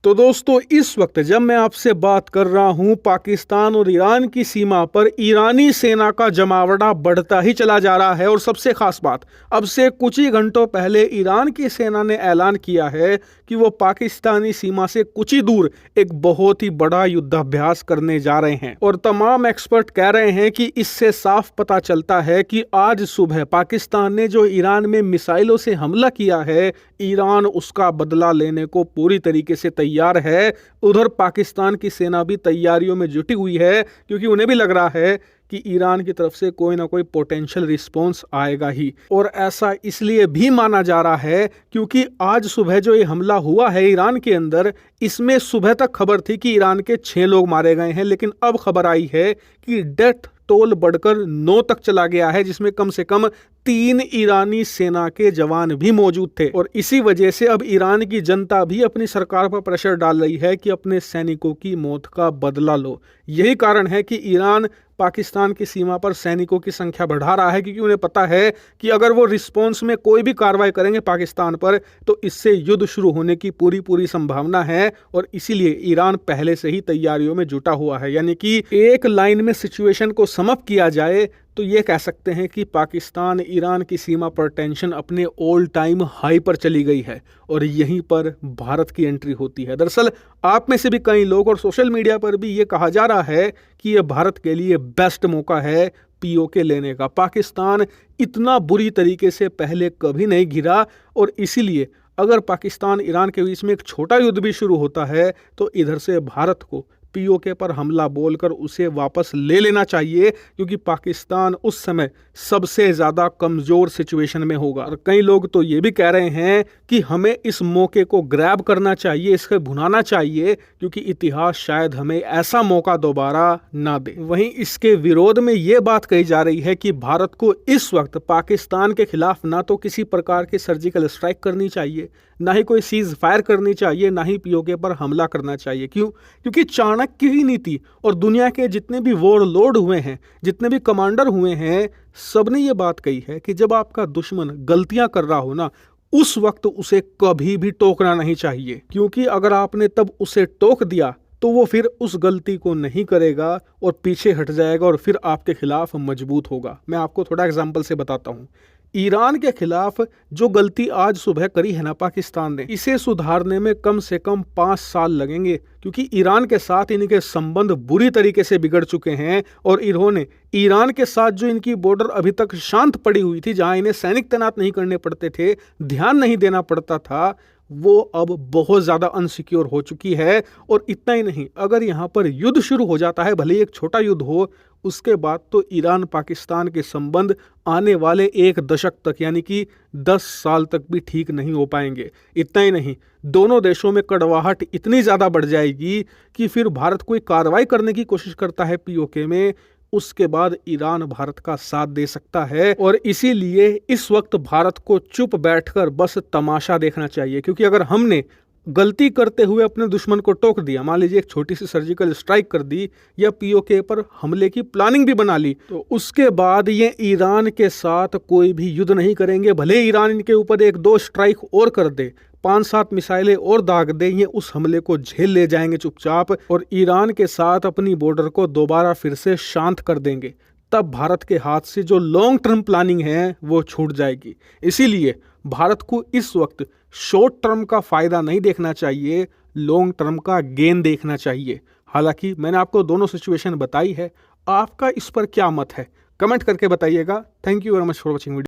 तो दोस्तों, इस वक्त जब मैं आपसे बात कर रहा हूं, पाकिस्तान और ईरान की सीमा पर ईरानी सेना का जमावड़ा बढ़ता ही चला जा रहा है। और सबसे खास बात, अब से कुछ ही घंटों पहले ईरान की सेना ने ऐलान किया है कि वो पाकिस्तानी सीमा से कुछ ही दूर एक बहुत ही बड़ा युद्धाभ्यास करने जा रहे हैं। और तमाम एक्सपर्ट कह रहे हैं कि इससे साफ पता चलता है कि आज सुबह पाकिस्तान ने जो ईरान में मिसाइलों से हमला किया है, ईरान उसका बदला लेने को पूरी तरीके से तैयार है। उधर पाकिस्तान की सेना भी तैयारियों में जुटी हुई है, क्योंकि उन्हें भी लग रहा है कि ईरान की तरफ से कोई ना कोई पोटेंशियल रिस्पॉन्स आएगा ही। और ऐसा इसलिए भी माना जा रहा है क्योंकि आज सुबह जो ये हमला हुआ है ईरान के अंदर, इसमें सुबह तक खबर थी कि ईरान के 6 लोग मारे गए हैं, लेकिन अब खबर आई है कि डेथ टोल बढ़कर 9 तक चला गया है, जिसमें कम से कम 3 ईरानी सेना के जवान भी मौजूद थे। और इसी वजह से अब ईरान की जनता भी अपनी सरकार पर प्रेशर डाल रही है कि अपने सैनिकों की मौत का बदला लो। यही कारण है कि ईरान पाकिस्तान की सीमा पर सैनिकों की संख्या बढ़ा रहा है, क्योंकि उन्हें पता है कि अगर वो रिस्पॉन्स में कोई भी कार्रवाई करेंगे पाकिस्तान पर, तो इससे युद्ध शुरू होने की पूरी संभावना है। और इसीलिए ईरान पहले से ही तैयारियों में जुटा हुआ है। यानी कि एक लाइन में सिचुएशन को समअप किया जाए तो ये कह सकते हैं कि पाकिस्तान ईरान की सीमा पर टेंशन अपने ऑल टाइम हाई पर चली गई है और यहीं पर भारत की एंट्री होती है। दरअसल आप में से भी कई लोग और सोशल मीडिया पर भी ये कहा जा रहा है कि ये भारत के लिए बेस्ट मौका है पीओके लेने का। पाकिस्तान इतना बुरी तरीके से पहले कभी नहीं घिरा और इसीलिए अगर पाकिस्तान ईरान के बीच में एक छोटा युद्ध भी शुरू होता है तो इधर से भारत को पीओके पर हमला बोलकर उसे वापस ले लेना चाहिए, क्योंकि पाकिस्तान उस समय सबसे ज़्यादा कमज़ोर सिचुएशन में होगा। और कई लोग तो ये भी कह रहे हैं कि हमें इस मौके को ग्रैब करना चाहिए, इसके भुनाना चाहिए, क्योंकि इतिहास शायद हमें ऐसा मौका दोबारा ना दे। वहीं इसके विरोध में ये बात कही जा रही है कि भारत को इस वक्त पाकिस्तान के खिलाफ ना तो किसी प्रकार की सर्जिकल स्ट्राइक करनी चाहिए, ना ही कोई सीज फायर करनी चाहिए, ना ही पीओके पर हमला करना चाहिए। क्यों? क्योंकि चाणक्य की नीति और दुनिया के जितने भी वॉरलॉर्ड हुए हैं, जितने भी कमांडर हुए हैं, सबने ये बात कही है कि जब आपका दुश्मन गलतियां कर रहा हो ना, उस वक्त उसे कभी भी टोकना नहीं चाहिए, क्योंकि अगर आपने तब उसे टोक दिया तो वो फिर उस गलती को नहीं करेगा और पीछे हट जाएगा और फिर आपके खिलाफ मजबूत होगा। मैं आपको थोड़ा एग्जाम्पल से बताता हूँ। ईरान के खिलाफ जो गलती आज सुबह करी है ना पाकिस्तान ने, इसे सुधारने में कम से कम 5 साल लगेंगे, क्योंकि ईरान के साथ इनके संबंध बुरी तरीके से बिगड़ चुके हैं। और इन्होंने ईरान के साथ जो इनकी बॉर्डर अभी तक शांत पड़ी हुई थी, जहां इन्हें सैनिक तैनात नहीं करने पड़ते थे, ध्यान नहीं देना पड़ता था, वो अब बहुत ज़्यादा अनसिक्योर हो चुकी है। और इतना ही नहीं, अगर यहाँ पर युद्ध शुरू हो जाता है, भले ही एक छोटा युद्ध हो, उसके बाद तो ईरान पाकिस्तान के संबंध आने वाले 1 दशक तक, यानी कि 10 साल तक भी ठीक नहीं हो पाएंगे। इतना ही नहीं, दोनों देशों में कड़वाहट इतनी ज़्यादा बढ़ जाएगी कि फिर भारत कोई कार्रवाई करने की कोशिश करता है पीओके में, उसके बाद ईरान भारत का साथ दे सकता है। और इसीलिए इस वक्त भारत को चुप बैठकर बस तमाशा देखना चाहिए, क्योंकि अगर हमने गलती करते हुए अपने दुश्मन को टोक दिया, मान लीजिए एक छोटी सी सर्जिकल स्ट्राइक कर दी या पीओके पर हमले की प्लानिंग भी बना ली, तो उसके बाद ये ईरान के साथ कोई भी युद्ध नहीं करेंगे। भले ईरान इनके ऊपर 1-2 स्ट्राइक और कर दे, 5-7 मिसाइलें और दाग दे, ये उस हमले को झेल ले जाएंगे चुपचाप और ईरान के साथ अपनी बॉर्डर को दोबारा फिर से शांत कर देंगे। तब भारत के हाथ से जो लॉन्ग टर्म प्लानिंग है वो छूट जाएगी। इसीलिए भारत को इस वक्त शॉर्ट टर्म का फायदा नहीं देखना चाहिए, लॉन्ग टर्म का गेन देखना चाहिए। हालांकि मैंने आपको दोनों सिचुएशन बताई है, आपका इस पर क्या मत है कमेंट करके बताइएगा। Thank you very much for watching video.